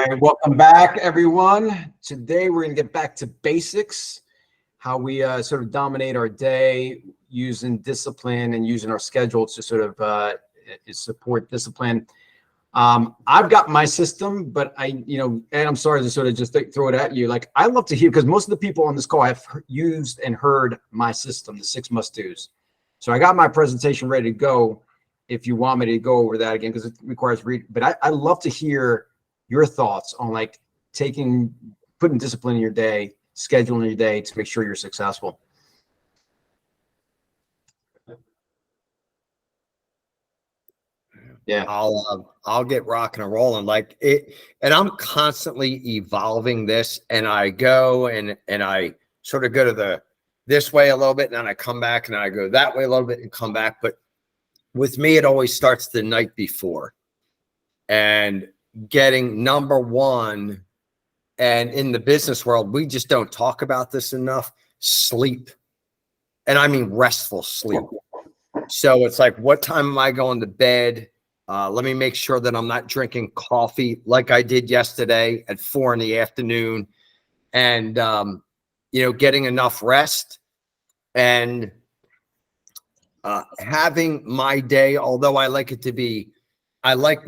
right, welcome back, everyone. Today, we're going to get back to basics, how we sort of dominate our day using discipline and using our schedule to sort of support discipline. I've got my system, but and I'm sorry to sort of just throw it at you. Like, I love to hear, because most of the people on this call have used and heard my system, the 6 must-dos. So I got my presentation ready to go if you want me to go over that again, because it requires reading. But I love to hear your thoughts on like putting discipline in your day, scheduling your day to make sure you're successful. Yeah, I'll get rocking and rolling like it, and I'm constantly evolving this, and I go and I sort of go to this way a little bit, and then I come back and I go that way a little bit and come back. But with me, it always starts the night before, and getting number one. And in the business world, we just don't talk about this enough. Sleep, and I mean restful sleep. So it's like, what time am I going to bed? Let me make sure that I'm not drinking coffee like I did yesterday at 4 p.m. and, getting enough rest and having my day, although I like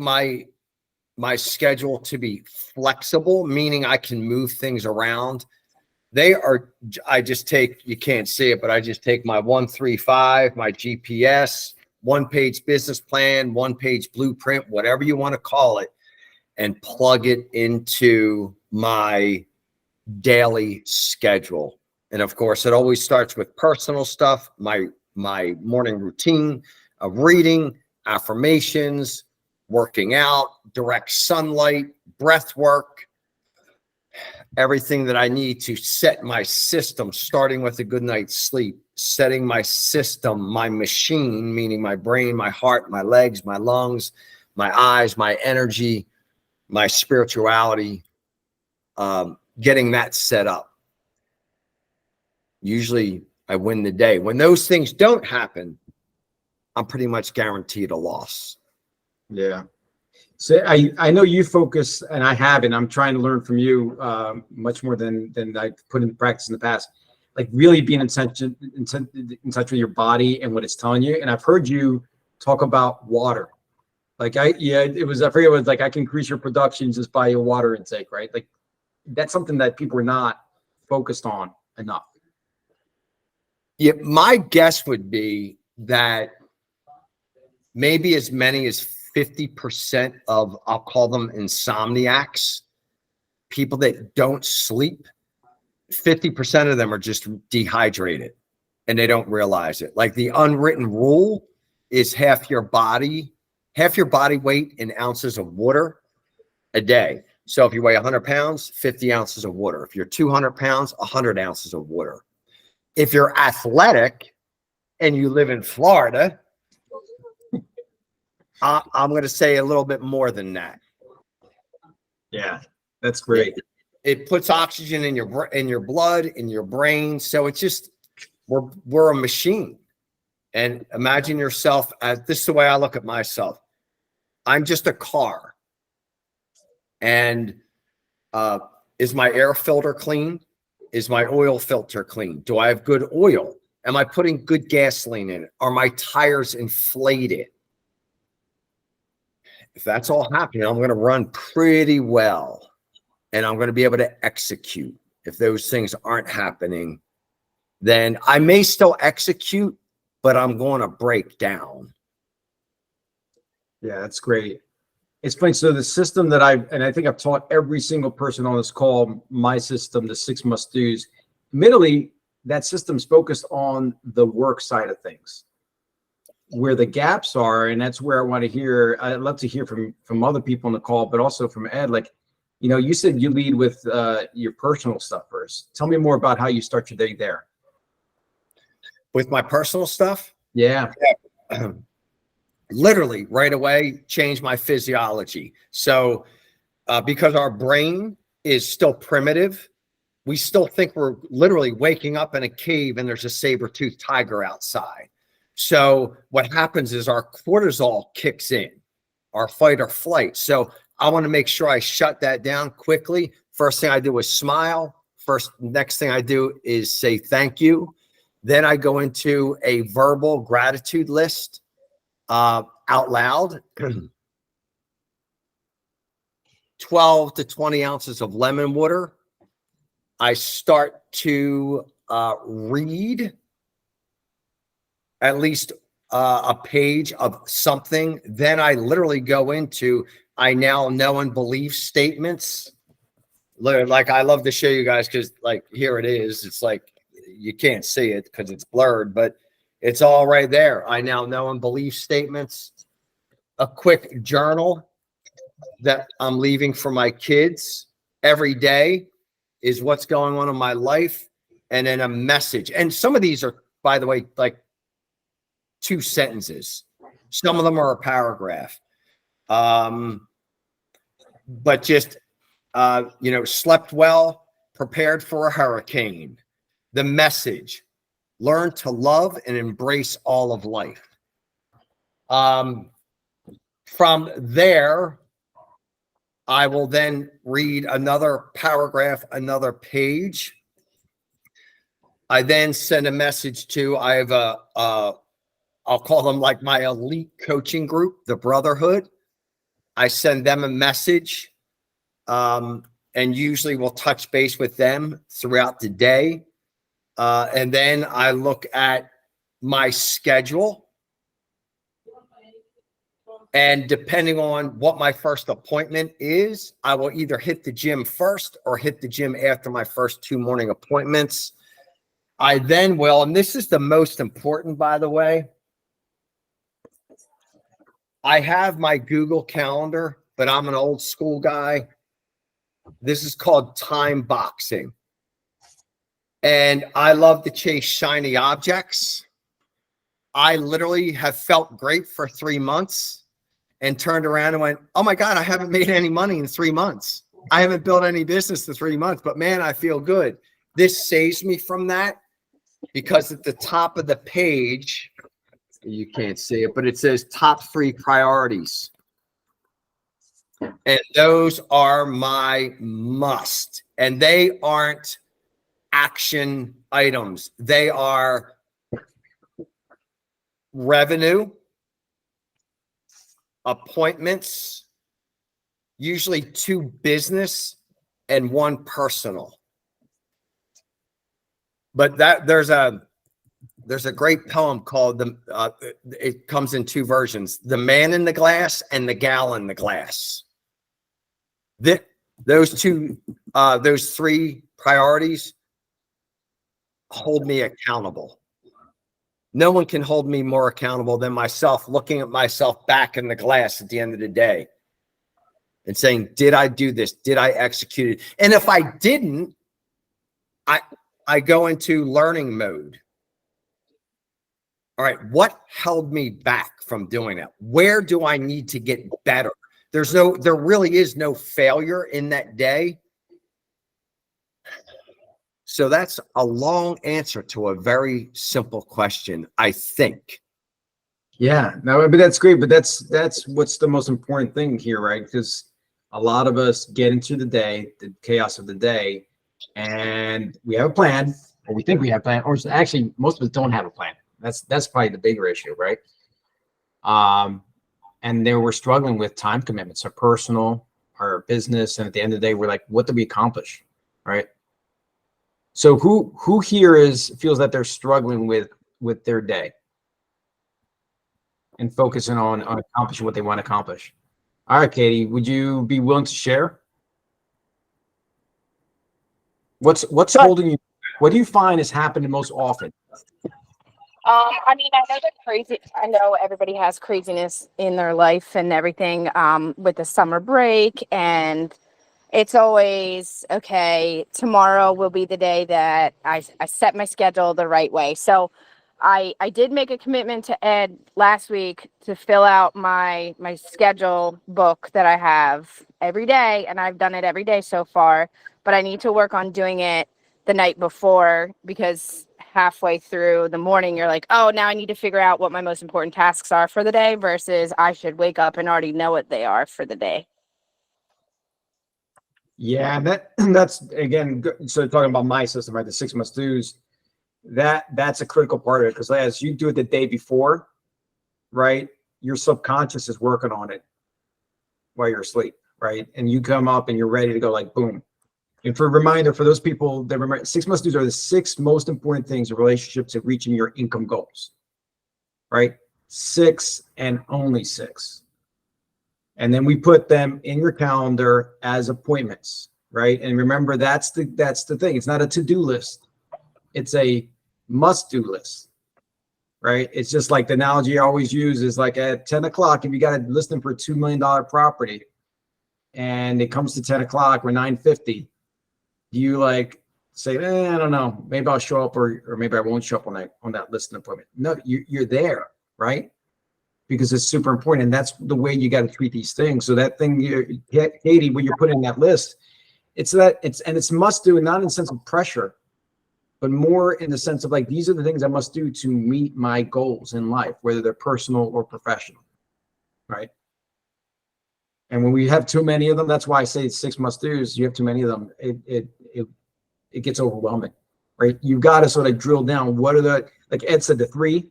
my schedule to be flexible, meaning I can move things around. I just take, you can't see it, but I just take my 135, my GPS, 1-page business plan, 1-page blueprint, whatever you want to call it, and plug it into my daily schedule. And of course, it always starts with personal stuff, my morning routine of reading, affirmations, working out, direct sunlight, breath work, everything that I need to set my system, starting with a good night's sleep, setting my system, my machine, meaning my brain, my heart, my legs, my lungs, my eyes, my energy, my spirituality, getting that set up. Usually I win the day. When those things don't happen, I'm pretty much guaranteed a loss. Yeah. So I know you focus, and I haven't. I'm trying to learn from you much more than I put in practice in the past. Like really being in touch with your body and what it's telling you. And I've heard you talk about water. Like I forget it was like, I can increase your production just by your water intake, right? Like that's something that people are not focused on enough. Yeah, my guess would be that maybe as many as 50% of, I'll call them insomniacs, people that don't sleep, 50% of them are just dehydrated and they don't realize it. Like the unwritten rule is half your body weight in ounces of water a day. So if you weigh 100 pounds, 50 ounces of water. If you're 200 pounds, 100 ounces of water. If you're athletic and you live in Florida, I'm going to say a little bit more than that. Yeah, that's great. It puts oxygen in your blood, in your brain. So it's just, we're a machine. And imagine yourself as, this is the way I look at myself. I'm just a car. And is my air filter clean? Is my oil filter clean? Do I have good oil? Am I putting good gasoline in it? Are my tires inflated? If that's all happening, I'm going to run pretty well and I'm going to be able to execute. If those things aren't happening, then I may still execute, but I'm going to break down. Yeah, that's great. It's funny. So the system that I think I've taught every single person on this call, my system, the 6 must-dos, admittedly, that system's focused on the work side of things, where the gaps are. And that's where I want to hear, I'd love to hear from other people on the call, but also from Ed. Like, you said you lead with your personal stuff first. Tell me more about how you start your day there. With my personal stuff? Yeah. Literally right away, change my physiology. So because our brain is still primitive, we still think we're literally waking up in a cave and there's a saber-toothed tiger outside. So what happens is our cortisol kicks in, our fight or flight. So I want to make sure I shut that down quickly. First thing I do is smile. Next thing I do is say thank you. Then I go into a verbal gratitude list out loud. 12 to 20 ounces of lemon water. I start to read at least a page of something. Then I literally go into I now know and believe statements. Like I love to show you guys because like here it is. It's like you can't see it because it's blurred, but it's all right there. I now know and believe statements. A quick journal that I'm leaving for my kids every day is what's going on in my life. And then a message. And some of these are, by the way, like 2 sentences. Some of them are a paragraph. But just, slept well, prepared for a hurricane. The message, learn to love and embrace all of life. From there, I will then read another paragraph, another page. I then send a message to, I have I'll call them like my elite coaching group, the Brotherhood. I send them a message, and usually we'll touch base with them throughout the day. And then I look at my schedule. And depending on what my first appointment is, I will either hit the gym first or hit the gym after my first 2 morning appointments. I then will, and this is the most important, by the way, I have my Google Calendar, but I'm an old school guy. This is called time boxing. And I love to chase shiny objects. I literally have felt great for 3 months and turned around and went, oh my God, I haven't made any money in 3 months. I haven't built any business in 3 months, but man, I feel good. This saves me from that because at the top of the page, you can't see it, but it says top 3 priorities. And those are my must. And they aren't action items. They are revenue, appointments, usually 2 business and 1 personal. But there's a great poem called it comes in 2 versions: The Man in the Glass and The Gal in the Glass. Those 3 priorities hold me accountable. No one can hold me more accountable than myself, looking at myself back in the glass at the end of the day and saying, did I do this? Did I execute it? And if I didn't, I go into learning mode. All right, what held me back from doing that? Where do I need to get better? There really is no failure in that day. So that's a long answer to a very simple question, I think. Yeah, no, but that's great. But that's what's the most important thing here, right? Because a lot of us get into the day, the chaos of the day, and we have a plan, or we think we have a plan, or actually most of us don't have a plan. That's probably the bigger issue, right? And there we're struggling with time commitments, our personal, our business, and at the end of the day, we're like, what did we accomplish, right? So who here feels that they're struggling with their day and focusing on accomplishing what they want to accomplish? All right, Katie, would you be willing to share? What's holding you? What do you find is happening most often? I mean, I know that crazy. I know everybody has craziness in their life and everything. With the summer break, and it's always okay. Tomorrow will be the day that I set my schedule the right way. So, I did make a commitment to Ed last week to fill out my schedule book that I have every day, and I've done it every day so far. But I need to work on doing it the night before, because halfway through the morning you're like, oh, now I need to figure out what my most important tasks are for the day, versus I should wake up and already know what they are for the day. Yeah, that's again. So talking about my system, right? The 6 must do's. That's a critical part of it because as you do it the day before, right? Your subconscious is working on it while you're asleep, right? And you come up and you're ready to go, like boom. And for a reminder, for those people that remember, 6 must do's are the 6 most important things in relationships to reaching your income goals, right? 6 and only 6. And then we put them in your calendar as appointments, right? And remember, that's the thing. It's not a to-do list. It's a must-do list, right? It's just like the analogy I always use is like at 10 o'clock, if you got a listing for a $2 million property and it comes to 10 o'clock or 9:50, you like say, I don't know, maybe I'll show up or maybe I won't show up on that listing appointment. No, you're there, right? Because it's super important. And that's the way you got to treat these things. So that thing, Katie, when you're putting in that list, it's must do, and not in the sense of pressure, but more in the sense of like, these are the things I must do to meet my goals in life, whether they're personal or professional, right? And when we have too many of them, that's why I say 6 must do's. You have too many of them, it gets overwhelming, right? You've got to sort of drill down. What are like Ed said, the 3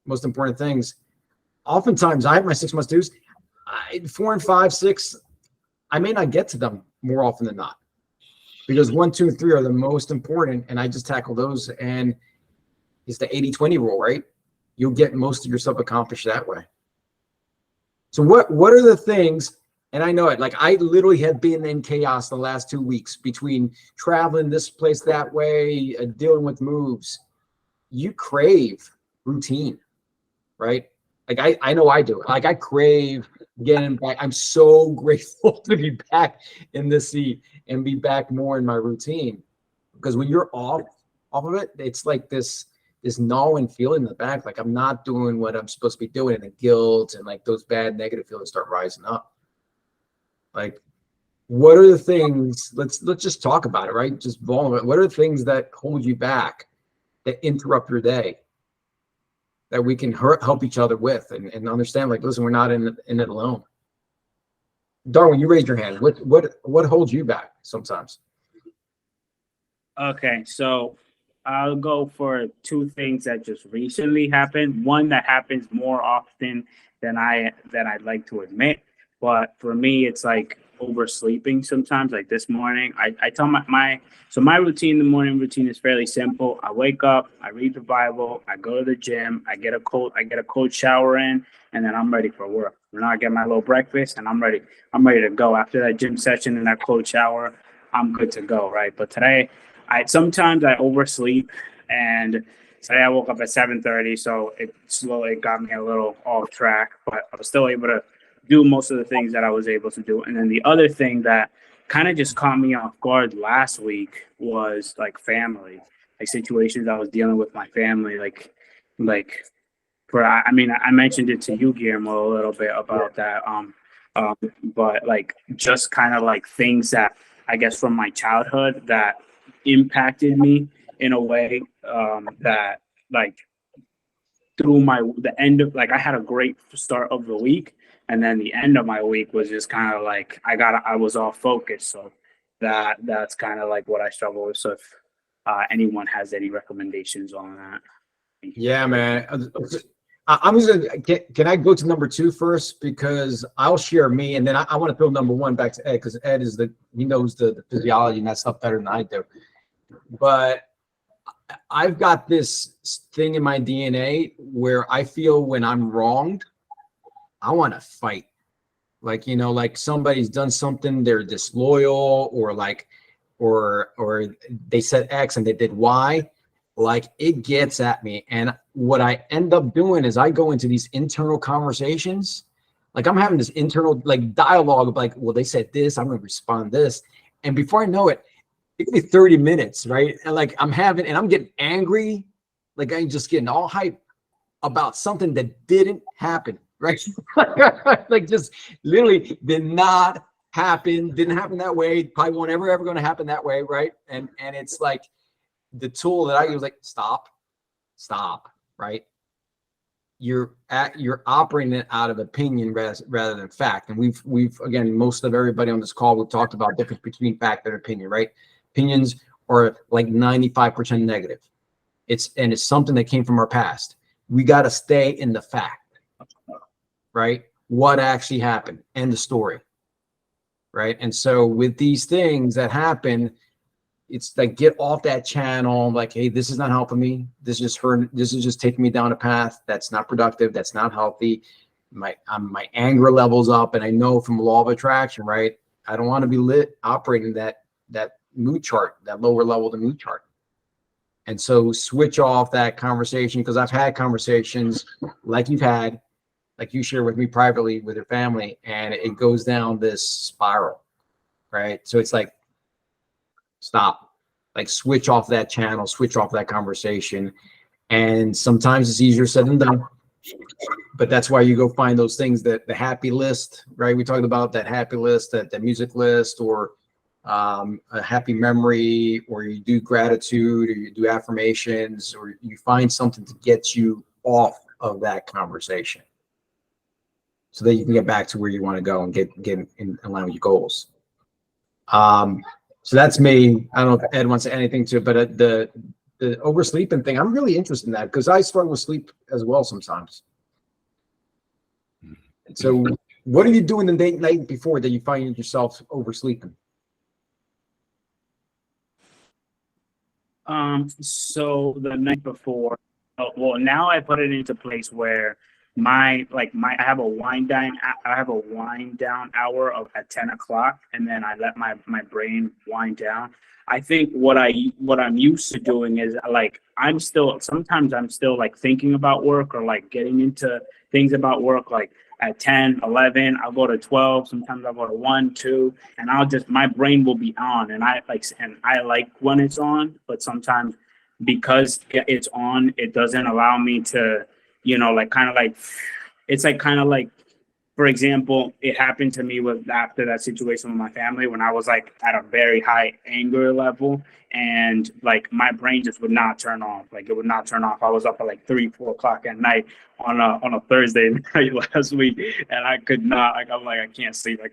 most important things. Oftentimes, I have my 6 must do's. 4 and 5, 6, I may not get to them more often than not, because 1, 2, and 3 are the most important, and I just tackle those. And it's the 80-20 rule, right? You'll get most of your stuff accomplished that way. So what are the things? And I know it. Like I literally have been in chaos the last 2 weeks between traveling this place that way, dealing with moves. You crave routine, right? Like I know I do. Like I crave getting back. I'm so grateful to be back in the seat and be back more in my routine. Because when you're off of it, it's like this gnawing feeling in the back, like I'm not doing what I'm supposed to be doing, and the guilt and like those bad negative feelings start rising up. Like, what are the things? Let's just talk about it, right? Just vulnerable. What are the things that hold you back, that interrupt your day, that we can help each other with and understand? Like, listen, we're not in it alone. Darwin, you raised your hand. What holds you back sometimes? Okay, so I'll go for 2 things that just recently happened. One that happens more often than I'd like to admit, but for me, it's like oversleeping sometimes. Like this morning, I tell my routine, the morning routine is fairly simple. I wake up, I read the Bible, I go to the gym, I get a cold shower in, and then I'm ready for work. And I get my little breakfast, and I'm ready to go. After that gym session and that cold shower, I'm good to go, right? But today, sometimes I oversleep, and today I woke up at 7:30, so it slowly got me a little off track, but I was still able to do most of the things that I was able to do. And then the other thing that kind of just caught me off guard last week was like family, like situations I was dealing with my family, like I mean, I mentioned it to you, Guillermo, a little bit about that. But like just kind of like things that I guess from my childhood that impacted me in a way that like through the end of, like, I had a great start of the week, and then the end of my week was just kind of like I was off focus. So that's kind of like what I struggle with. So if anyone has any recommendations on that. Yeah, man. I'm just gonna can I go to number 2 first, because I'll share me, and then I want to throw number 1 back to Ed, because Ed is he knows the physiology and that stuff better than I do. But I've got this thing in my DNA where I feel when I'm wronged, I want to fight. Like, like somebody's done something, they're disloyal, or like, or they said X and they did Y. Like it gets at me. And what I end up doing is I go into these internal conversations. Like I'm having this internal like dialogue of like, well, they said this, I'm going to respond this. And before I know it, it could be 30 minutes, right? And like I'm getting angry. Like I'm just getting all hyped about something that didn't happen, right? Like just literally didn't happen that way. Probably won't ever going to happen that way, right? And it's like the tool that I use, like stop, right? you're operating it out of opinion rather than fact. And we've again, most of everybody on this call, we've talked about difference between fact and opinion, right? Opinions are like 95% negative. It's something that came from our past. We got to stay in the fact, right? What actually happened and the story, right? And so with these things that happen, it's like, get off that channel. Like, hey, this is not helping me. This is just taking me down a path that's not productive. That's not healthy. My anger level's up, and I know from law of attraction, right? I don't want to be operating that mood chart, that lower level of the mood chart. And so switch off that conversation, because I've had conversations like you've had, like you share with me privately with your family, and it goes down this spiral, right? So it's like, stop, like switch off that channel, switch off that conversation. And sometimes it's easier said than done, but that's why you go find those things, that the happy list, right? We talked about that happy list, that music list, or a happy memory, or you do gratitude, or you do affirmations, or you find something to get you off of that conversation so that you can get back to where you want to go and get in line with your goals. So that's me. I don't know if Ed wants to say anything to it, but the oversleeping thing, I'm really interested in that, because I struggle with sleep as well sometimes. So what are you doing the night before that you find yourself oversleeping? So the night before, well, now I put it into place where I have a wind down hour at 10 o'clock, and then I let my brain wind down. I think what I'm used to doing is, like, sometimes I'm still like thinking about work, or like getting into things about work, like at 10, 11, I'll go to 12, sometimes I'll go to 1, 2, and my brain will be on, and I like when it's on, but sometimes because it's on, it doesn't allow me to, it's like kind of like, for example, it happened to me after that situation with my family, when I was like at a very high anger level, and like my brain just would not turn off. Like, it would not turn off. I was up at like 3, 4 o'clock at night on a Thursday night last week, and I could not. Like, I'm like, I can't sleep. I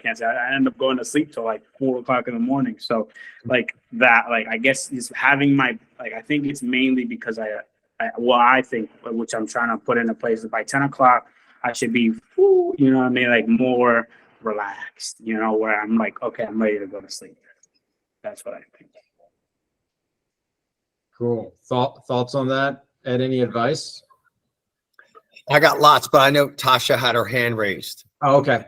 ended up going to sleep till like 4 o'clock in the morning. So like that, like, I guess is having I think it's mainly because I think, which I'm trying to put into place, is by 10 o'clock, I should be, you know what I mean? Like more relaxed, where I'm like, okay, I'm ready to go to sleep. That's what I think. Cool. Thoughts on that? Ed, any advice? I got lots, but I know Tasha had her hand raised. Oh, okay.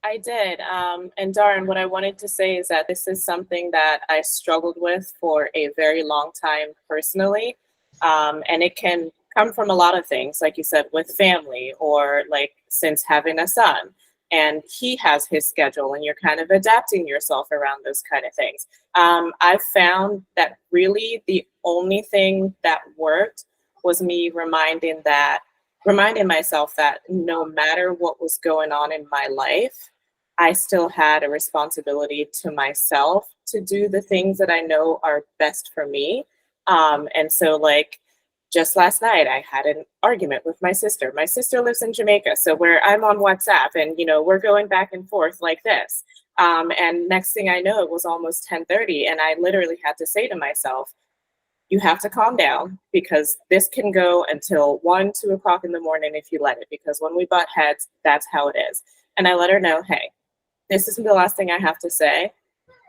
I did. And Darren, what I wanted to say is that this is something that I struggled with for a very long time personally. And it can come from a lot of things, like you said, with family, or like since having a son, and he has his schedule, and you're kind of adapting yourself around those kind of things. I've found that really the only thing that worked was me reminding myself that no matter what was going on in my life, I still had a responsibility to myself to do the things that I know are best for me. And so, like, just last night, I had an argument with my sister. My sister lives in Jamaica, so where I'm on WhatsApp, and we're going back and forth like this. And next thing I know, it was almost 10:30, and I literally had to say to myself, "You have to calm down, because this can go until 1, 2 o'clock in the morning if you let it. Because when we butt heads, that's how it is." And I let her know, "Hey, this isn't the last thing I have to say.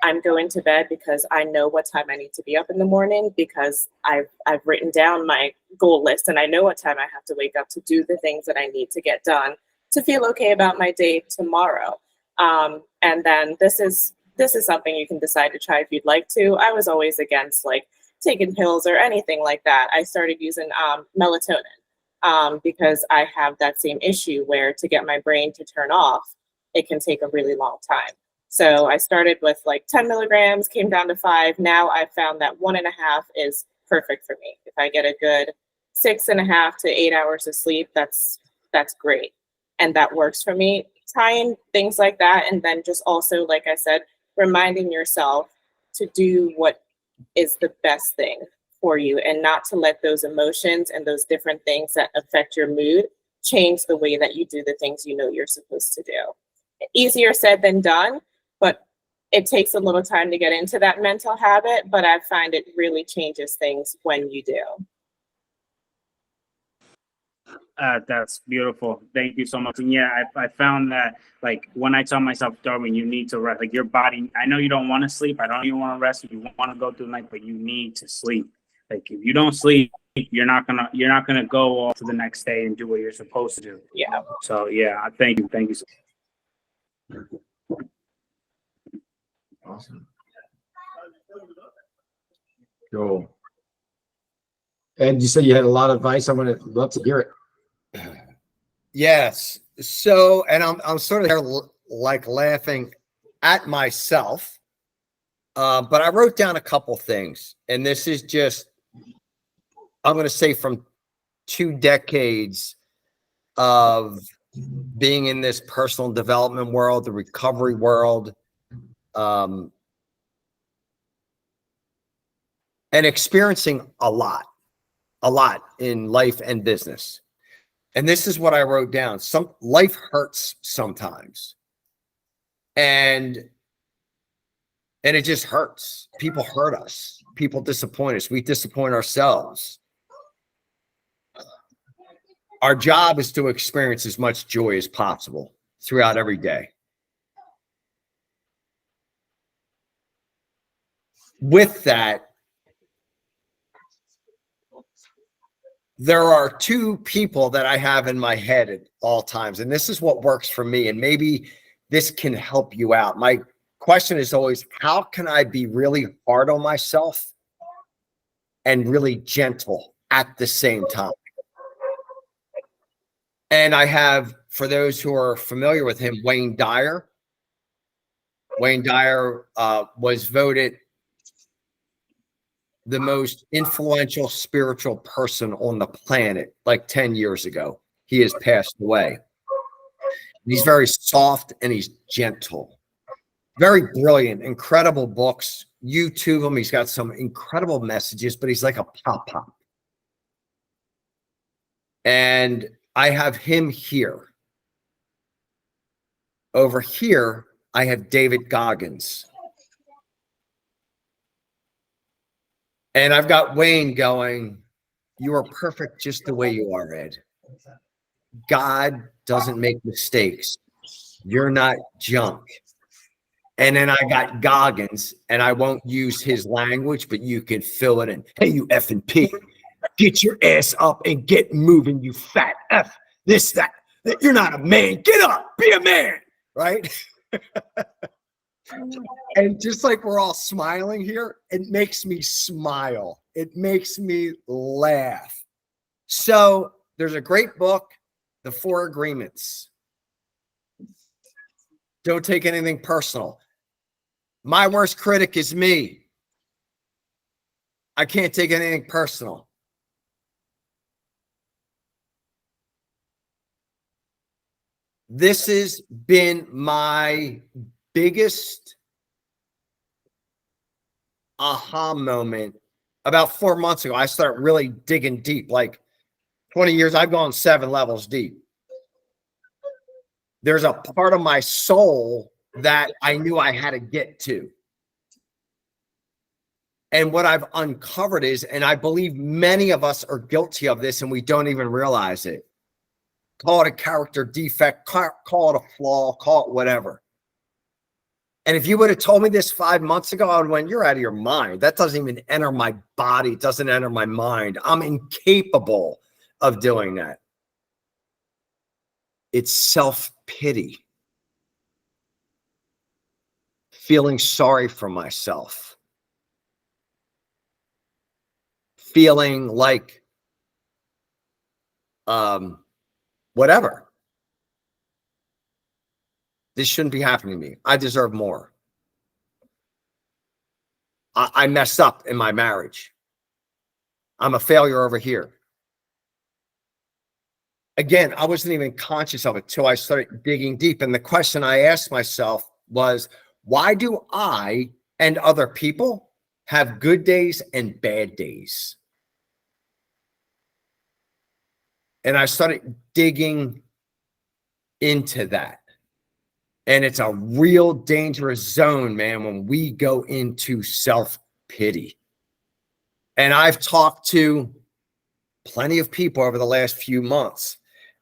I'm going to bed because I know what time I need to be up in the morning, because I've written down my goal list, and I know what time I have to wake up to do the things that I need to get done to feel okay about my day tomorrow." And then this is something you can decide to try if you'd like to. I was always against like taking pills or anything like that. I started using melatonin because I have that same issue where to get my brain to turn off, it can take a really long time. So I started with like 10 milligrams, came down to 5. Now I've found that 1.5 is perfect for me. If I get a good 6.5 to 8 hours of sleep, that's great. And that works for me. Trying things like that. And then just also, like I said, reminding yourself to do what is the best thing for you, and not to let those emotions and those different things that affect your mood change the way that you do the things you know you're supposed to do. Easier said than done, but it takes a little time to get into that mental habit, but I find it really changes things when you do. That's beautiful. Thank you so much. And yeah, I found that, like, when I tell myself, Darwin, you need to rest, like, your body, I know you don't want to sleep. I don't even want to rest. You want to go through the night, but you need to sleep. Like, if you don't sleep, you're not gonna go off to the next day and do what you're supposed to do. Yeah. So yeah, thank you. Thank you so Awesome. Cool. And you said you had a lot of advice. I'm gonna love to hear it. Yes. So, and I'm sort of there like laughing at myself. But I wrote down a couple things, and this is just, I'm going to say, from 2 decades of being in this personal development world, the recovery world, and experiencing a lot in life and business. And this is what I wrote down. Life hurts sometimes. And it just hurts. People hurt us. People disappoint us. We disappoint ourselves. Our job is to experience as much joy as possible throughout every day. With that, there are 2 people that I have in my head at all times, and this is what works for me, and maybe this can help you out. My question is always, how can I be really hard on myself and really gentle at the same time? And I have, for those who are familiar with him, Wayne Dyer. Wayne Dyer was voted the most influential spiritual person on the planet like 10 years ago. He has passed away. He's very soft and he's gentle. Very brilliant, incredible books. YouTube him. He's got some incredible messages, but he's like a pop. And I have him here. Over here, I have David Goggins. And I've got Wayne going, you are perfect just the way you are, Ed. God doesn't make mistakes. You're not junk. And then I got Goggins, and I won't use his language, but you can fill it in. Hey, you effing P, get your ass up and get moving, you fat F, this, that. You're not a man. Get up, be a man, right? And just like we're all smiling here, it makes me smile. It makes me laugh. So there's a great book, The 4 Agreements. Don't take anything personal. My worst critic is me. I can't take anything personal. This has been my biggest aha moment. About 4 months ago, I started really digging deep. Like 20 years, I've gone 7 levels deep. There's a part of my soul that I knew I had to get to. And what I've uncovered is, and I believe many of us are guilty of this and we don't even realize it. Call it a character defect, call it a flaw, call it whatever. And if you would have told me this 5 months ago, I would have went, you're out of your mind. That doesn't even enter my body. It doesn't enter my mind. I'm incapable of doing that. It's self-pity. Feeling sorry for myself. Feeling like whatever. This shouldn't be happening to me. I deserve more. I messed up in my marriage. I'm a failure over here. Again, I wasn't even conscious of it till I started digging deep. And the question I asked myself was, why do I and other people have good days and bad days. And I started digging into that. And it's a real dangerous zone, man, when we go into self-pity. And I've talked to plenty of people over the last few months.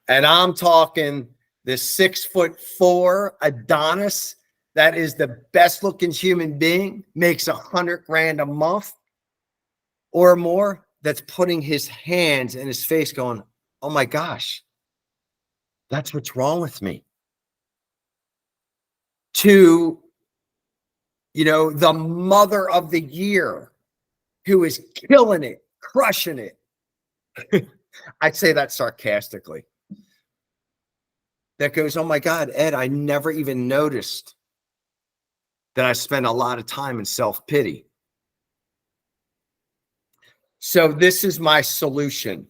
And I'm talking the 6'4" Adonis that is the best looking human being, makes $100,000 a month or more, that's putting his hands in his face going, oh my gosh, that's what's wrong with me. To, you know, the mother of the year who is killing it, crushing it. I'd say that sarcastically. That goes, oh my God, Ed, I never even noticed that I spend a lot of time in self-pity. So this is my solution.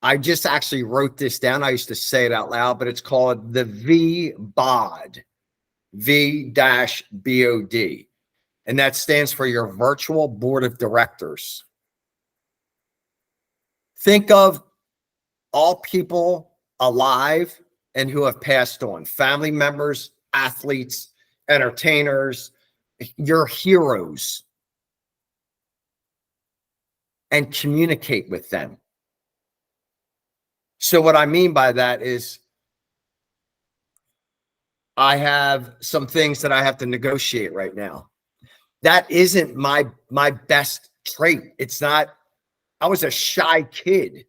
I just actually wrote this down. I used to say it out loud, but it's called the VBOD, V-BOD. And that stands for your virtual board of directors. Think of all people alive and who have passed on, family members, athletes, entertainers, your heroes, and communicate with them. So what I mean by that is I have some things that I have to negotiate right now. That isn't my best trait. It's not. I was a shy kid.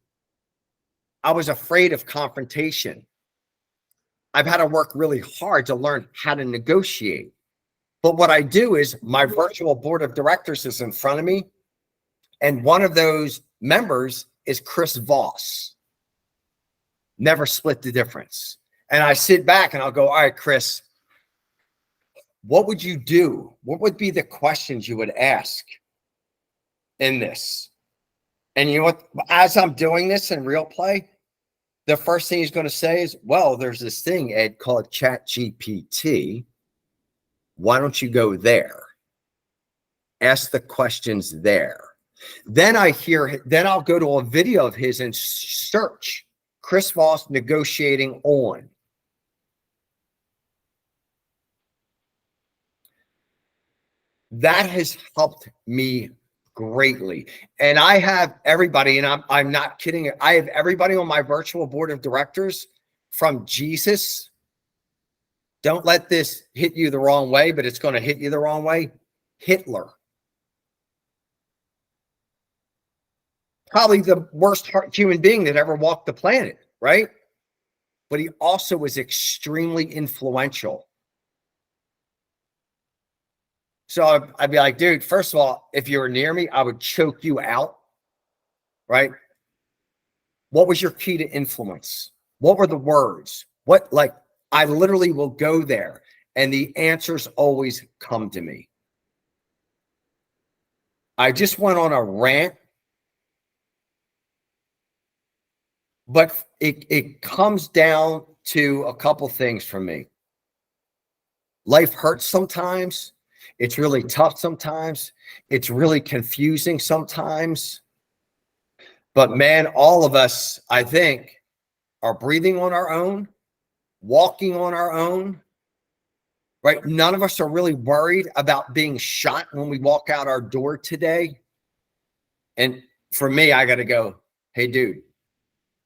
I was afraid of confrontation. I've had to work really hard to learn how to negotiate. But what I do is my virtual board of directors is in front of me. And one of those members is Chris Voss. Never split the difference. And I sit back and I'll go, all right, Chris, what would you do? What would be the questions you would ask in this? And you know what? As I'm doing this in real play, the first thing he's going to say is, well, there's this thing, Ed, called ChatGPT. Why don't you go there? Ask the questions there. Then I'll go to a video of his and search Chris Voss negotiating on. That has helped me greatly. And I have everybody, and I'm not kidding. I have everybody on my virtual board of directors from Jesus. Don't let this hit you the wrong way, but it's going to hit you the wrong way. Hitler. Probably the worst human being that ever walked the planet, right? But he also was extremely influential. So I'd be like, dude, first of all, if you were near me, I would choke you out, right? What was your key to influence? What were the words? I literally will go there and the answers always come to me. I just went on a rant, but it comes down to a couple things for me. Life hurts sometimes. It's really tough sometimes. It's really confusing sometimes. But man, all of us, I think, are breathing on our own, walking on our own, right? None of us are really worried about being shot when we walk out our door today. And for me, I got to go, hey, dude,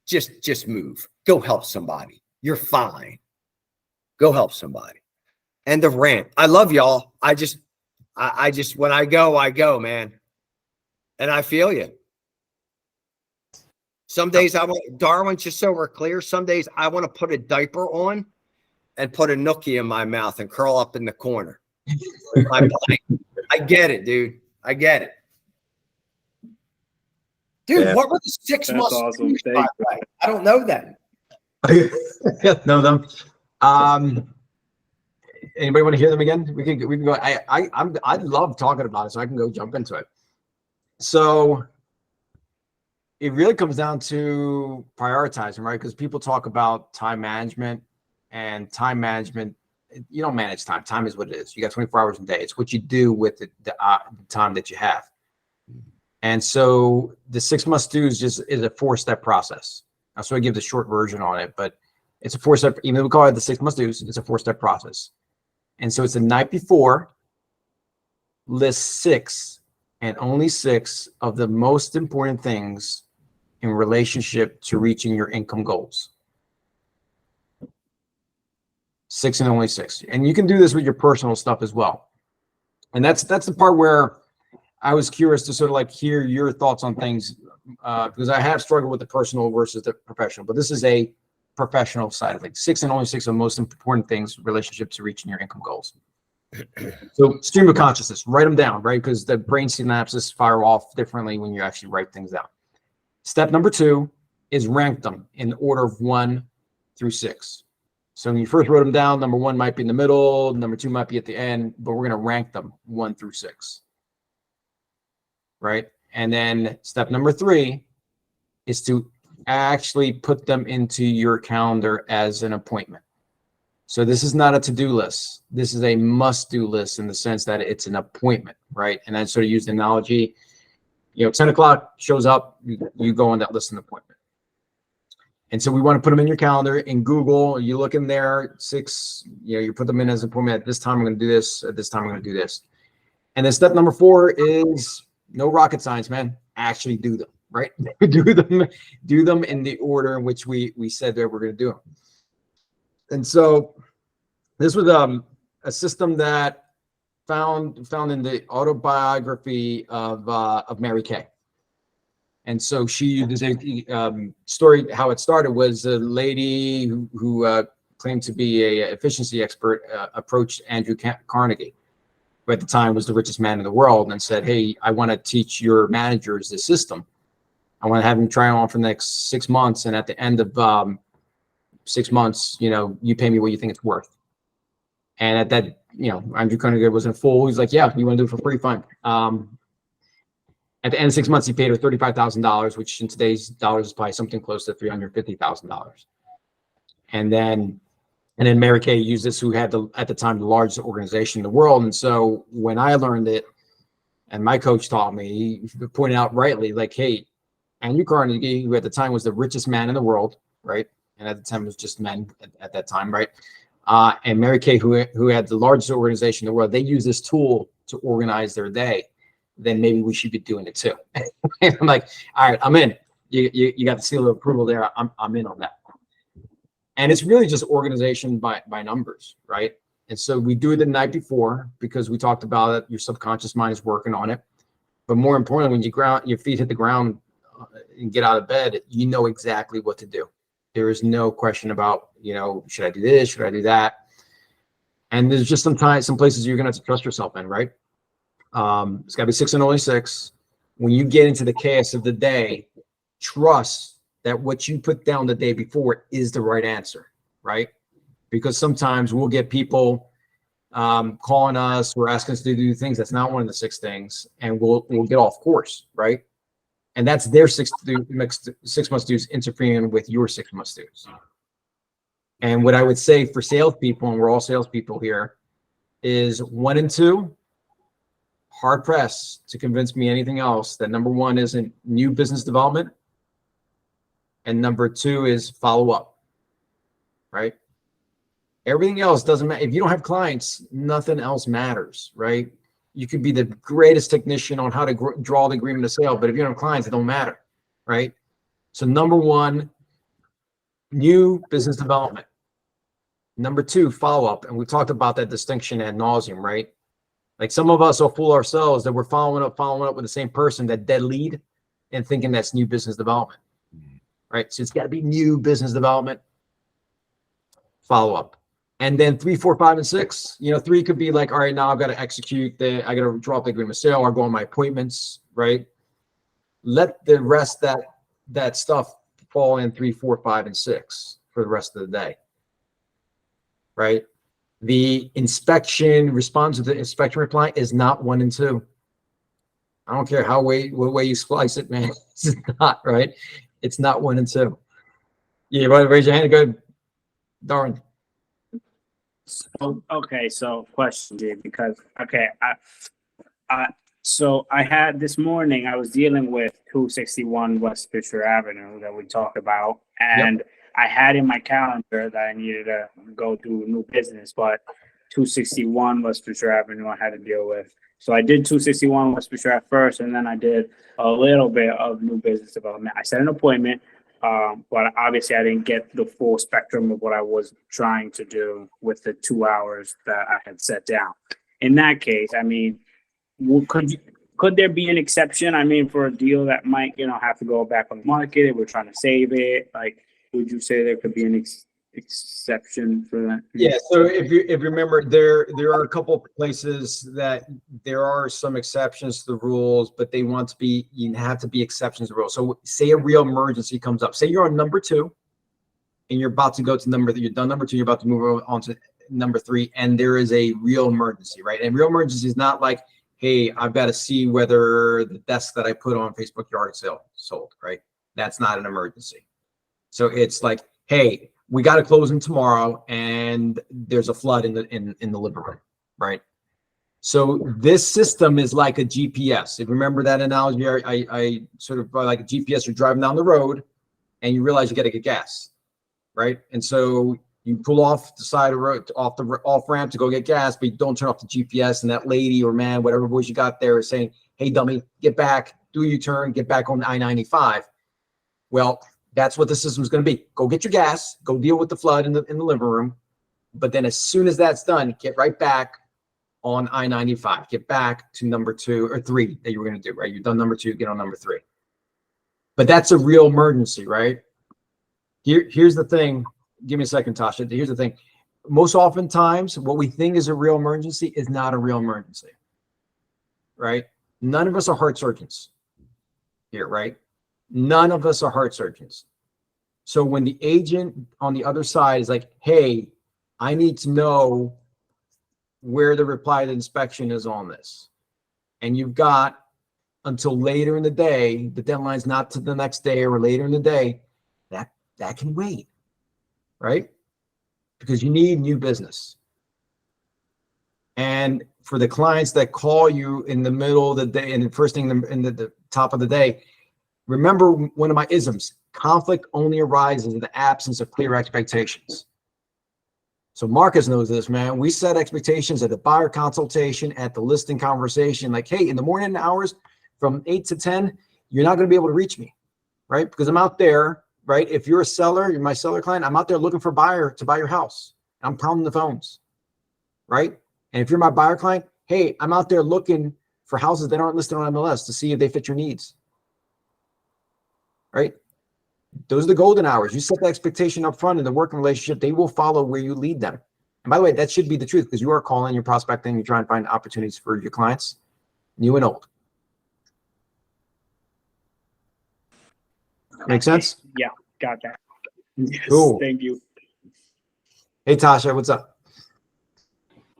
just move. Go help somebody. You're fine. Go help somebody. And the rant. I love y'all. I just, when I go, man. And I feel you. Some days Darwin, just so we're clear, some days I want to put a diaper on and put a nookie in my mouth and curl up in the corner. I get it, dude. I get it. Dude, yeah. What were the 6 months? Awesome. I don't know that. Know them. Anybody want to hear them again? We can go. I love talking about it, so I can go jump into it. So it really comes down to prioritizing, right? Because people talk about time management, and time management you don't manage time. Time is what it is. You got 24 hours a day. It's what you do with the time that you have. And so the 6 must do is a 4-step process. So I give the short version on it, but it's a 4-step, even though we call it the 6 must do's, it's a 4-step process. And so it's the night before, list 6 and only 6 of the most important things in relationship to reaching your income goals. 6 and only 6. And you can do this with your personal stuff as well. And that's the part where I was curious to sort of like hear your thoughts on things, because I have struggled with the personal versus the professional, but this is a professional side of things. 6 and only 6 of the most important things in relationship to reaching your income goals. So stream of consciousness, write them down, right? Because the brain synapses fire off differently when you actually write things down. Step number 2 is rank them in order of 1 through 6. So when you first wrote them down, number 1 might be in the middle, number 2 might be at the end, but we're going to rank them 1 through 6. Right? And then step number 3 is to actually put them into your calendar as an appointment. So this is not a to-do list. This is a must-do list in the sense that it's an appointment, right? And I sort of use the analogy, 10 o'clock shows up, you go on that list an appointment. And so we want to put them in your calendar in Google. You look in there, 6, you put them in as an appointment. At this time, I'm going to do this. At this time, I'm going to do this. And then step number 4 is no rocket science, man. Actually do them, right? do them in the order in which we said that we're going to do them. And so this was a system that found in the autobiography of Mary Kay. And so she, there's a story, how it started was a lady who claimed to be a efficiency expert approached Andrew Carnegie, who at the time was the richest man in the world, and said, hey, I want to teach your managers this system. I want to have them try on for the next 6 months. And at the end of 6 months, you pay me what you think it's worth. And at that, Andrew Carnegie wasn't a fool. He's like, yeah, you want to do it for free? Fine. At the end of 6 months, he paid her $35,000, which in today's dollars is probably something close to $350,000. And then Mary Kay used this, who had at the time the largest organization in the world. And so when I learned it, and my coach taught me, he pointed out rightly, like, hey, Andrew Carnegie, who at the time was the richest man in the world, right? And at the time it was just men at that time, right? And Mary Kay, who had the largest organization in the world, they use this tool to organize their day. Then maybe we should be doing it too. And I'm like, all right, I'm in. You got the seal of approval there. I'm in on that. And it's really just organization by numbers, right? And so we do it the night before because we talked about it. Your subconscious mind is working on it. But more importantly, when your feet hit the ground and get out of bed, you know exactly what to do. There is no question about, should I do this? Should I do that? And there's just some places you're going to have to trust yourself in, right? It's got to be 6 and only 6. When you get into the chaos of the day, trust that what you put down the day before is the right answer, right? Because sometimes we'll get people calling us or asking us to do things that's not one of the 6 things, and we'll get off course, right? And that's their 6 must do's interfering with your 6 must do's. And what I would say for salespeople, and we're all salespeople here, is 1 and 2. Hard pressed to convince me anything else that number 1 isn't new business development, and number 2 is follow up, right? Everything else doesn't matter. If you don't have clients, nothing else matters, right? You could be the greatest technician on how to draw the agreement of sale, but if you don't have clients, it don't matter, right? So number 1, new business development. Number 2, follow up, and we talked about that distinction ad nauseum, right? Like some of us will fool ourselves that we're following up with the same person, that dead lead, and thinking that's new business development, right? So it's got to be new business development, follow up. And then 3, 4, 5, and 6, 3 could be like, all right, now I've got to execute I got to draw up the agreement of sale or go on my appointments, right? Let the rest that stuff fall in 3, 4, 5, and 6 for the rest of the day, right? The inspection, response to the inspection reply is not 1 and 2. I don't care what way you splice it, man. It's not, right? It's not 1 and 2. You want to raise your hand and go, Darn. So, okay, so question, Jay, because so I had this morning, I was dealing with 261 West Fisher Avenue that we talked about, and I had in my calendar that I needed to go do new business, but 261 West Fisher Avenue I had to deal with. So I did 261 West Fisher at first, and then I did a little bit of new business development. I set an appointment, but obviously I didn't get the full spectrum of what I was trying to do with the 2 hours that I had set down. In that case, I mean, could there be an exception? I mean, for a deal that might, have to go back on the market, if we're trying to save it, like, would you say there could be an exception for that? Yeah. So if you remember, there are a couple of places that there are some exceptions to the rules, but you have to be exceptions to the rules. So say a real emergency comes up. Say you're on number 2, and you're about to go to you're done number 2, you're about to move on to number 3, and there is a real emergency, right? And real emergency is not like, hey, I've got to see whether the desk that I put on Facebook yard sale sold, right? That's not an emergency. So it's like, hey, we got to close in tomorrow, and there's a flood in the living room, right? So this system is like a GPS. If you remember that analogy, I sort of like a GPS. You're driving down the road, and you realize you got to get gas, right? And so you pull off the side of the road, off ramp to go get gas, but you don't turn off the GPS, and that lady or man, whatever voice you got there, is saying, "Hey, dummy, get back, do your turn, get back on I-95." Well, that's what the system is going to be. Go get your gas, go deal with the flood in the living room, but then as soon as that's done, get right back on I-95. Get back to number 2 or 3 that you were going to do, right? You've done number 2, get on number 3. But that's a real emergency, right? Here's the thing. Give me a second, Tasha. Here's the thing. Most oftentimes, what we think is a real emergency is not a real emergency, right? None of us are heart surgeons here, right? None of us are heart surgeons. So when the agent on the other side is like, hey, I need to know where the reply to inspection is on this, and you've got until later in the day, the deadline's not to the next day or later in the day, that can wait, right? Because you need new business. And for the clients that call you in the middle of the day and the first thing in the top of the day, remember one of my isms: conflict only arises in the absence of clear expectations. So Marcus knows this, man. We set expectations at the buyer consultation, at the listing conversation, like, hey, in the morning hours from 8 to 10, you're not going to be able to reach me, right? Because I'm out there, right? If you're a seller, you're my seller client, I'm out there looking for a buyer to buy your house. I'm pounding the phones, right? And if you're my buyer client, hey, I'm out there looking for houses that aren't listed on MLS to see if they fit your needs, right? Those are the golden hours. You set the expectation up front in the working relationship, they will follow where you lead them. And by the way, that should be the truth, because you are calling, you're prospecting, you're trying to find opportunities for your clients, new and old. Make sense? Yeah, got that. Yes, Cool. Thank you. Hey, Tasha, what's up?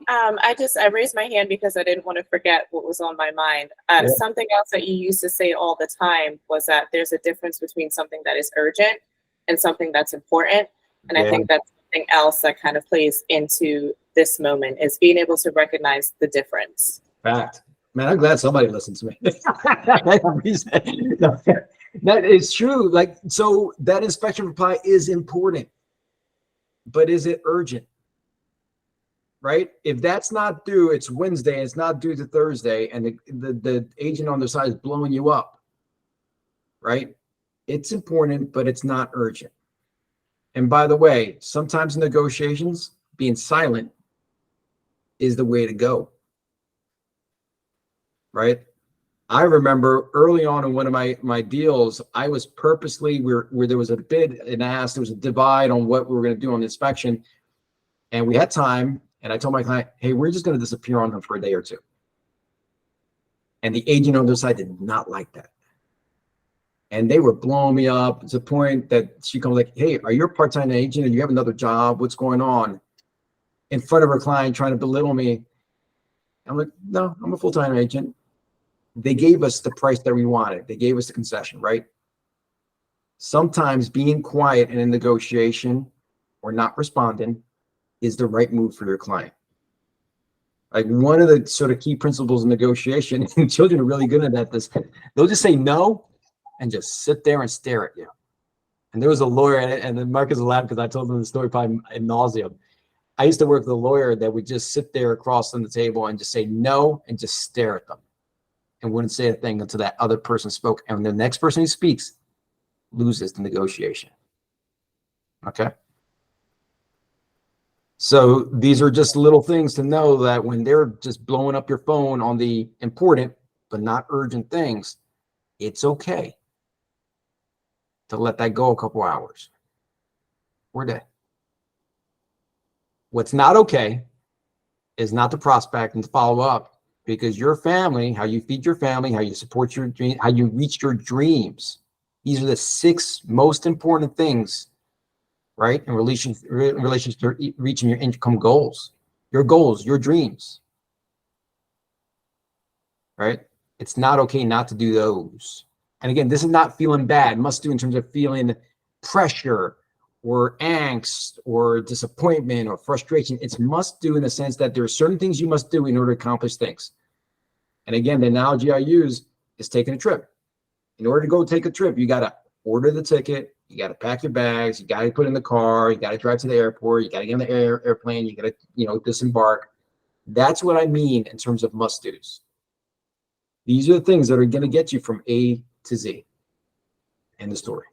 I raised my hand because I didn't want to forget what was on my mind. Something else that you used to say all the time was that there's a difference between something that is urgent and something that's important. And I think that's something else that kind of plays into this moment, is being able to recognize the difference. Fact. Man, I'm glad somebody listens to me. That is true. Like, so that inspection reply is important, but is it urgent? Right? If that's not due, it's Wednesday, and it's not due to Thursday, and the agent on the side is blowing you up, right? It's important, but it's not urgent. And by the way, sometimes in negotiations, being silent is the way to go, right? I remember early on in one of my deals, I was purposely where there was a bid and ask, there was a divide on what we were going to do on the inspection, and we had time. And I told my client, hey, we're just going to disappear on them for a day or two. And the agent on the other side did not like that. And they were blowing me up to the point that she comes like, hey, are you a part-time agent and you have another job? What's going on? In front of her client, trying to belittle me. I'm like, no, I'm a full-time agent. They gave us the price that we wanted. They gave us the concession, right? Sometimes being quiet in a negotiation or not responding is the right move for your client. Like one of the sort of key principles of negotiation, and children are really good at this, they'll just say no and just sit there and stare at you. And there was a lawyer, and then Marcus laughed because I told him the story probably ad nauseum. I used to work with a lawyer that would just sit there across from the table and just say no and just stare at them and wouldn't say a thing until that other person spoke. And the next person who speaks loses the negotiation. Okay. So these are just little things to know that when they're just blowing up your phone on the important but not urgent things, it's okay to let that go a couple hours. We're dead. What's not okay is not to prospect and to follow up, because your family, how you feed your family, how you support your dream, how you reach your dreams. These are the 6 most important things, right? In relation to reaching your income goals, your dreams, right? It's not okay not to do those. And again, this is not feeling bad, must do in terms of feeling pressure or angst or disappointment or frustration. It's must do in the sense that there are certain things you must do in order to accomplish things. And again, the analogy I use is taking a trip. In order to go take a trip, you got to order the ticket, you got to pack your bags, you got to put in the car, you got to drive to the airport, you got to get on the airplane, you got to, disembark. That's what I mean in terms of must-dos. These are the things that are going to get you from A to Z. End of story.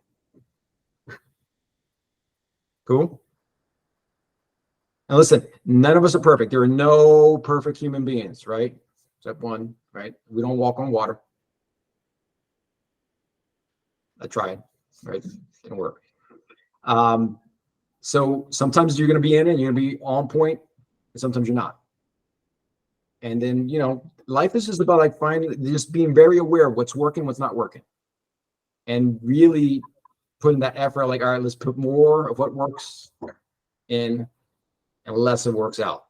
Cool? Now listen, none of us are perfect. There are no perfect human beings, right? Except one, right? We don't walk on water. I tried, right? Didn't work. So sometimes you're going to be in it, you're going to be on point, and sometimes you're not. And then, life is just about like just being very aware of what's working, what's not working. And really putting that effort, like, all right, let's put more of what works in and less of what works out.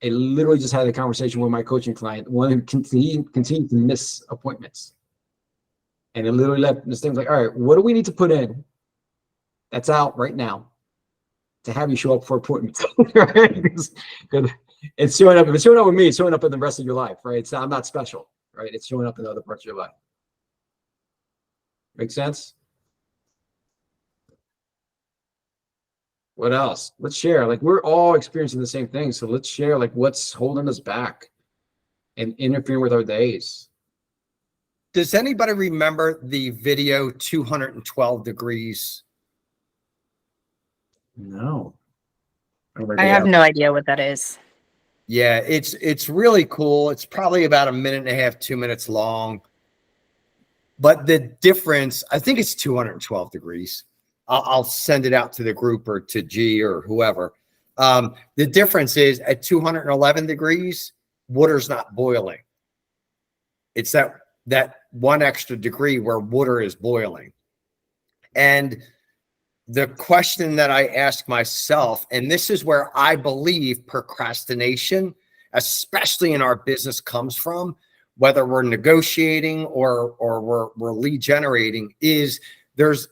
I literally just had a conversation with my coaching client, one who continued to miss appointments. And it literally left this thing like, all right, what do we need to put in that's out right now to have you show up for appointments? Right? Because it's showing up. If it's showing up with me, it's showing up in the rest of your life, right? I'm not special, right? It's showing up in other parts of your life. Make sense? What else? Let's share. Like, we're all experiencing the same thing. So let's share like what's holding us back and interfering with our days. Does anybody remember the video 212 degrees? No. I have no idea what that is. Yeah, it's really cool. It's probably about 1.5, 2 minutes long. But the difference, I think it's 212 degrees. I'll send it out to the group or to G or whoever. The difference is at 211 degrees, water's not boiling. It's that 1 extra degree where water is boiling. And the question that I ask myself, and this is where I believe procrastination, especially in our business, comes from, whether we're negotiating or we're lead generating, is there's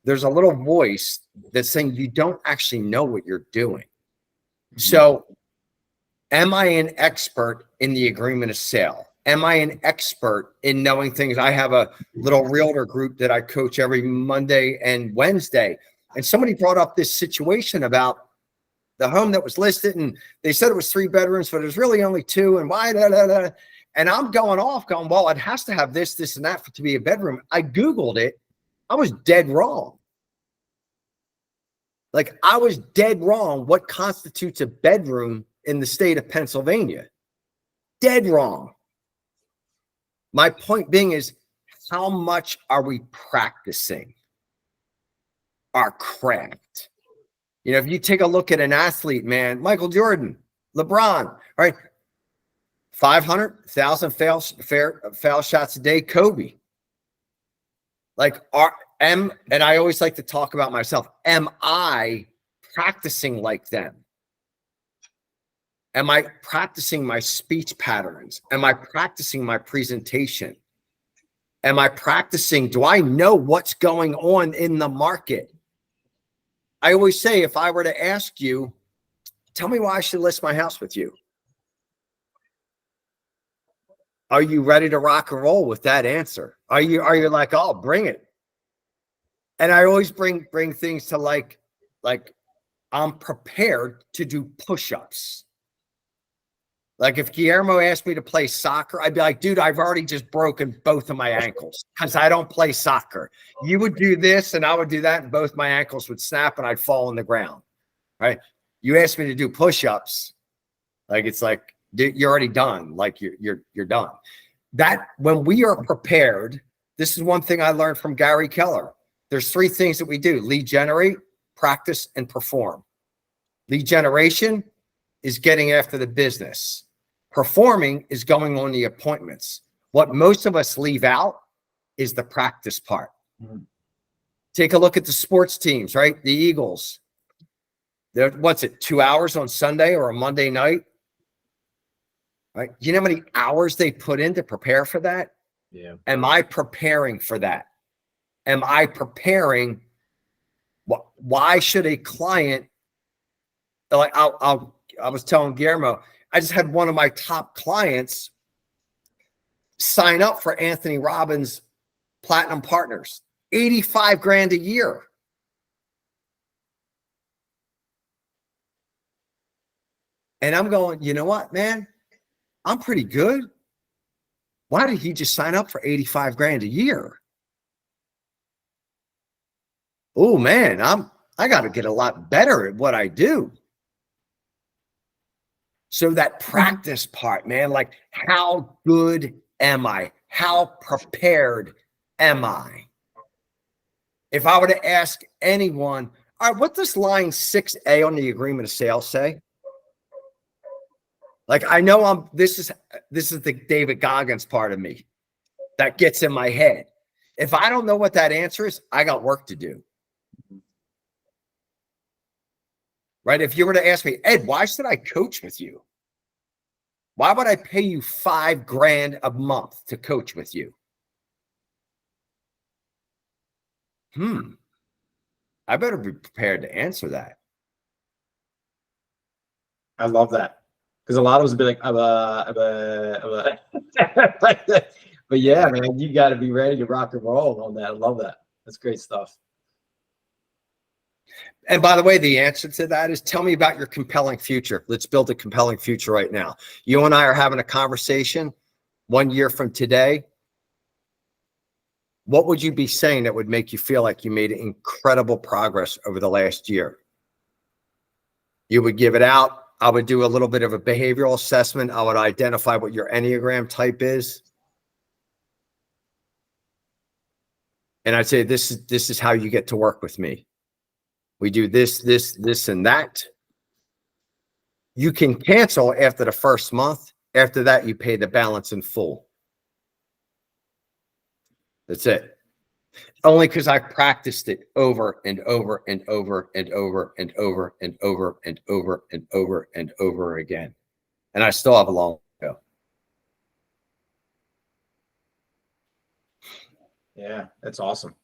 a little voice that's saying you don't actually know what you're doing. Mm-hmm. So am I an expert in the agreement of sale? Am I an expert in knowing things? I have a little realtor group that I coach every Monday and Wednesday. And somebody brought up this situation about the home that was listed, and they said it was 3 bedrooms, but it was really only 2. And why? And I'm going, well, it has to have this, and that to be a bedroom. I Googled it. I was dead wrong. Like, I was dead wrong. What constitutes a bedroom in the state of Pennsylvania? Dead wrong. My point being is, how much are we practicing our craft? If you take a look at an athlete, man, Michael Jordan, LeBron, right? 500,000 foul shots a day, Kobe. Like, and I always like to talk about myself. Am I practicing like them? Am I practicing my speech patterns? Am I practicing my presentation? Am I practicing? Do I know what's going on in the market? I always say, if I were to ask you Tell me why I should list my house with you. Are you ready to rock and roll with that answer? Are you like, oh, bring it? And I always bring things to like I'm prepared to do push-ups. Like if Guillermo asked me to play soccer, I'd be like, dude, I've already just broken both of my ankles because I don't play soccer. You would do this and I would do that, and both my ankles would snap and I'd fall on the ground. Right? You asked me to do push-ups, like it's like you're already done. Like you're done. That when we are prepared, this is one thing I learned from Gary Keller. There's 3 things that we do: lead generate, practice, and perform. Lead generation is getting after the business. Performing is going on the appointments. What most of us leave out is the practice part. Mm-hmm. Take a look at the sports teams, right? The Eagles. They're, what's it, 2 hours on Sunday or a Monday night? Right? You know how many hours they put in to prepare for that? Yeah. Am I preparing for that? Am I preparing? Why should a client, like I was telling Guillermo, I just had one of my top clients sign up for Anthony Robbins Platinum Partners, 85 grand a year. And I'm going, you know what, man? I'm pretty good. Why did he just sign up for 85 grand a year? Oh man, I got to get a lot better at what I do. So that practice part, man, like how good am I? How prepared am I? If I were to ask anyone, all right, what does line 6A on the agreement of sale say? Like, I know this is the David Goggins part of me that gets in my head. If I don't know what that answer is, I got work to do. Right? If you were to ask me, Ed, why should I coach with you? Why would I pay you $5 grand a month to coach with you? I better be prepared to answer that. I love that. Because a lot of us would be like, but yeah, man, you got to be ready to rock and roll on that. I love that. That's great stuff. And by the way, the answer to that is tell me about your compelling future. Let's build a compelling future right now. You and I are having a conversation 1 year from today. What would you be saying that would make you feel like you made incredible progress over the last year? You would give it out. I would do a little bit of a behavioral assessment. I would identify what your Enneagram type is. And I'd say, this is how you get to work with me. We do this, and that. You can cancel after the first month. After that, you pay the balance in full. That's it. Only because I practiced it over and over and over and over and over and over and over and over and over again. And I still have a long way to go. Yeah, that's awesome.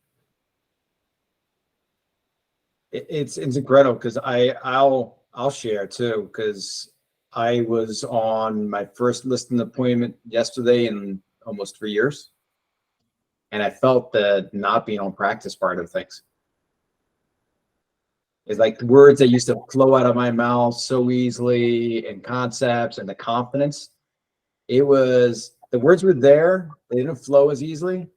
It's incredible because I'll share too, because I was on my first listing appointment yesterday in almost 3 years. And I felt the not being on practice part of things. It's like the words that used to flow out of my mouth so easily, and concepts and the confidence. It was, the words were there, they didn't flow as easily.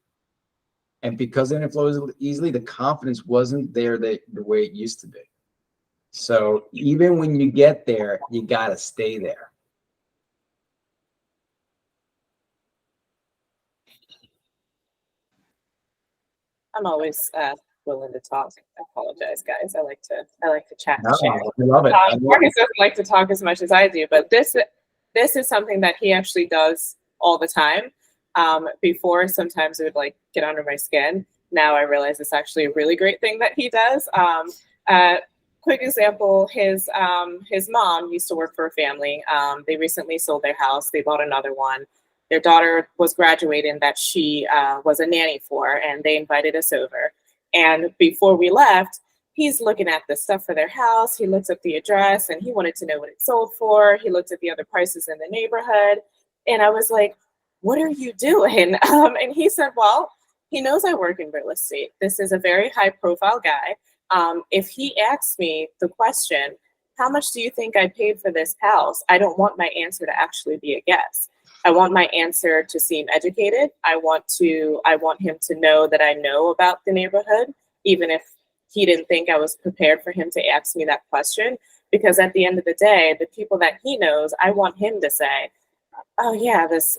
And because they didn't flow as easily, the confidence wasn't there the way it used to be. So even when you get there, you got to stay there. I'm always willing to talk. I apologize, guys. I like to chat No, and share. I love it. Marcus doesn't like to talk as much as I do, but this is something that he actually does all the time. Before, sometimes it would like get under my skin. Now I realize it's actually a really great thing that he does. Quick example: his mom used to work for a family. They recently sold their house. They bought another one. Their daughter was graduating that she was a nanny for, and they invited us over. And before we left, he's looking at the stuff for their house. He looked up the address and he wanted to know what it sold for. He looked at the other prices in the neighborhood. And I was like, what are you doing? And he said, well, he knows I work in real estate. This is a very high profile guy. If he asks me the question, how much do you think I paid for this house? I don't want my answer to actually be a guess. I want my answer to seem educated. I want him to know that I know about the neighborhood, even if he didn't think I was prepared for him to ask me that question. Because at the end of the day, the people that he knows, I want him to say, oh yeah, this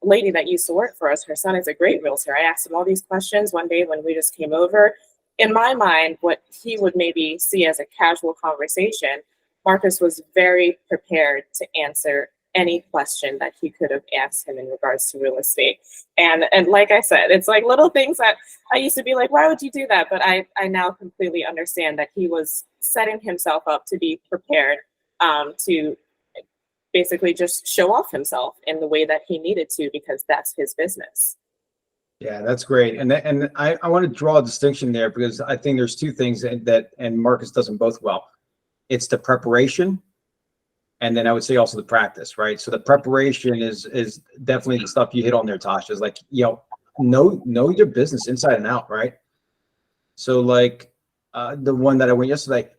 lady that used to work for us, her son is a great realtor. I asked him all these questions one day when we just came over. In my mind, what he would maybe see as a casual conversation, Marcus was very prepared to answer any question that he could have asked him in regards to real estate. And like I said, it's like little things that I used to be like, why would you do that? But I now completely understand that he was setting himself up to be prepared to basically just show off himself in the way that he needed to, because that's his business. Yeah, that's great. And I want to draw a distinction there, because I think there's two things that Marcus does them both well. It's the preparation, and then I would say also the practice, right? So the preparation is definitely the stuff you hit on there, Tasha, is like, know your business inside and out, right? So like the one that I went yesterday,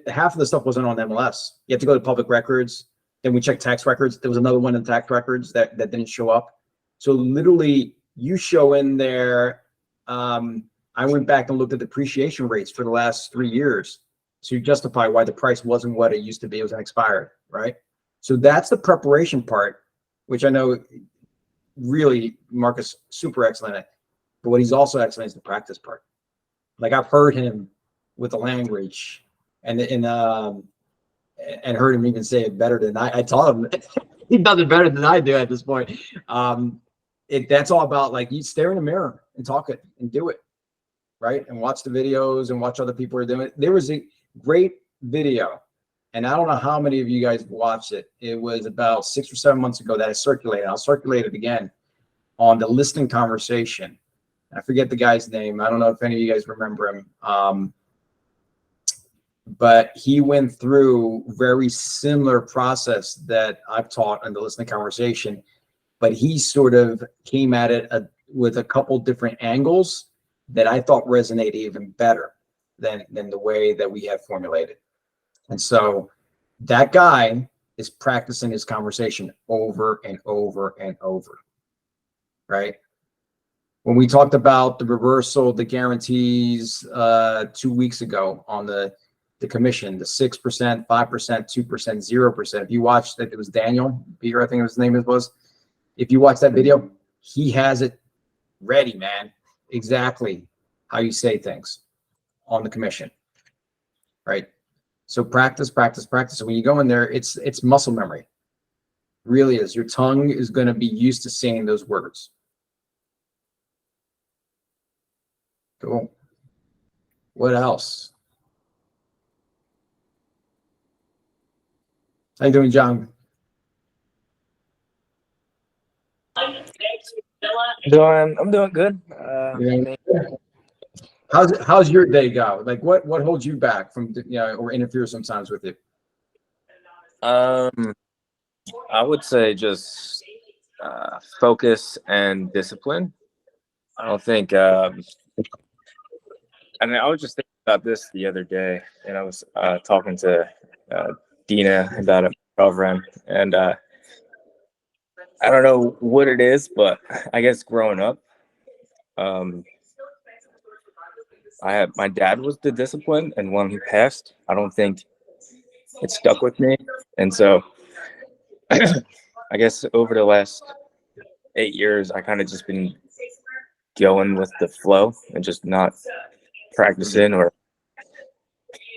half of the stuff wasn't on MLS. You have to go to public records. Then we checked tax records. There was another one in tax records that didn't show up. So literally you show in there. I went back and looked at depreciation rates for the last 3 years. So you justify why the price wasn't what it used to be. It was expired, right? So that's the preparation part, which I know really Marcus super excellent at. But what he's also excellent is the practice part. Like I've heard him with the language and heard him even say it better than I taught him. He does it better than I do at this point. That's all about like you stare in the mirror and talk it and do it, right? And watch the videos and watch other people are doing it. There was a great video, and I don't know how many of you guys watched it. It was about 6 or 7 months ago that I circulated. I'll circulate it again on the listing conversation. I forget the guy's name. I don't know if any of you guys remember him. But he went through very similar process that I've taught in the listening conversation, but he sort of came at it with a couple different angles that I thought resonated even better than the way that we have formulated. And so that guy is practicing his conversation over and over and over, right? When we talked about the reversal, the guarantees 2 weeks ago on the commission, the 6%, 5%, 2%, 0%. If you watched that, it was Daniel Beer, I think his name was. If you watch that video, he has it ready, man. Exactly how you say things on the commission, right? So practice, practice, practice. So when you go in there, it's muscle memory. It really is. Your tongue is going to be used to saying those words. Cool. What else? How you doing, John? I'm doing good. How's your day go? Like what holds you back from or interfere sometimes with it? I would say just focus and discipline. I don't think I was just thinking about this the other day, and I was talking to Dina about a program, and I don't know what it is, but I guess growing up, my dad was the discipline, and when he passed, I don't think it stuck with me, and so I guess over the last 8 years, I kind of just been going with the flow and just not practicing or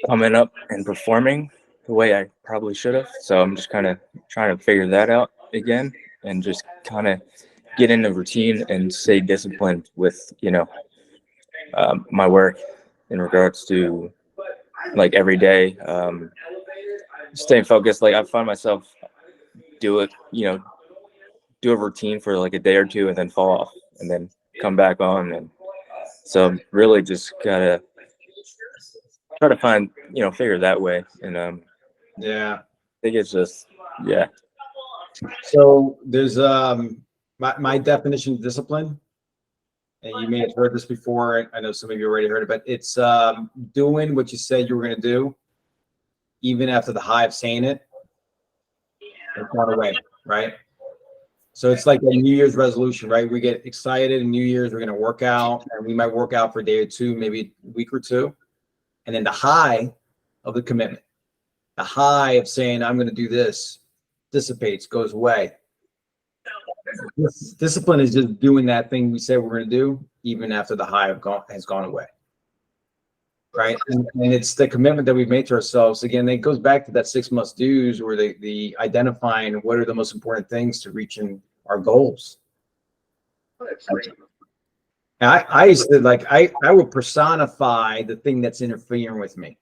coming up and performing the way I probably should have. So I'm just kind of trying to figure that out again and just kind of get in a routine and stay disciplined with, my work in regards to like every day, staying focused. Like I find myself do a routine for like a day or two and then fall off and then come back on. And so really just gotta try to find, figure that way. And Yeah. I think it's just, yeah. So there's my definition of discipline, and you may have heard this before. I know some of you already heard it, but it's doing what you said you were going to do, even after the high of saying it. It's not away, right? So it's like a New Year's resolution, right? We get excited in New Year's, we're going to work out, and we might work out for a day or two, maybe a week or two. And then the high of the commitment, the high of saying, I'm going to do this, dissipates, goes away. Discipline is just doing that thing we said we're going to do, even after the high has gone away. Right. And it's the commitment that we've made to ourselves. Again, it goes back to that 6 must do's, or the identifying what are the most important things to reaching our goals. And I used to I would personify the thing that's interfering with me.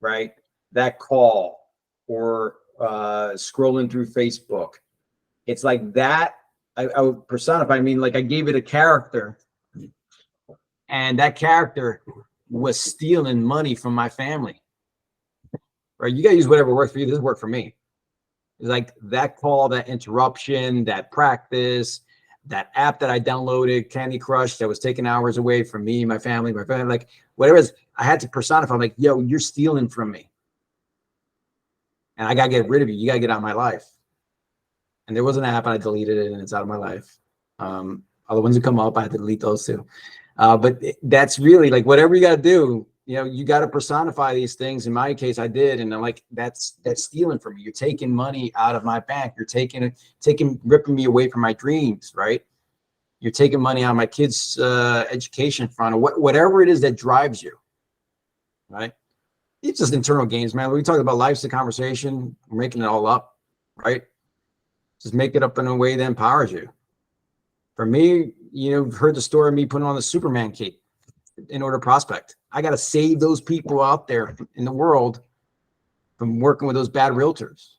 Right. That call or scrolling through Facebook. It's like that. I would personify. I mean, like I gave it a character, and that character was stealing money from my family. Right? You got to use whatever works for you. This worked for me. It's like that call, that interruption, that practice, that app that I downloaded, Candy Crush, that was taking hours away from me, my family, like whatever it is. I had to personify. I'm like, yo, you're stealing from me, and I got to get rid of you. You got to get out of my life. And there was an app, and I deleted it, and it's out of my life. Other ones that come up, I had to delete those too. But that's really like whatever you got to do. You got to personify these things. In my case, I did, and I'm like, that's stealing from me. You're taking money out of my bank. You're ripping me away from my dreams, right? You're taking money out of my kids' education fund, or whatever it is that drives you, right? It's just internal games, man. We talk about life's a conversation. We're making it all up, right? Just make it up in a way that empowers you. For me, you've heard the story of me putting on the Superman cape in order to prospect. I got to save those people out there in the world from working with those bad realtors.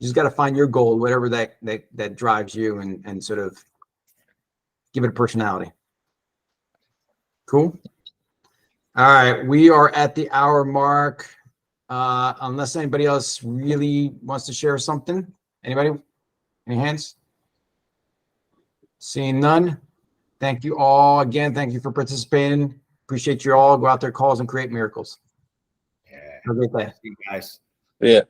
You just got to find your goal, whatever that drives you, and sort of give it a personality. Cool. All right, we are at the hour mark. Unless anybody else really wants to share something. Anybody? Any hands? Seeing none. Thank you all again. Thank you for participating. Appreciate you all. Go out there, calls, and create miracles. Yeah. Have a great day. You guys. Yeah.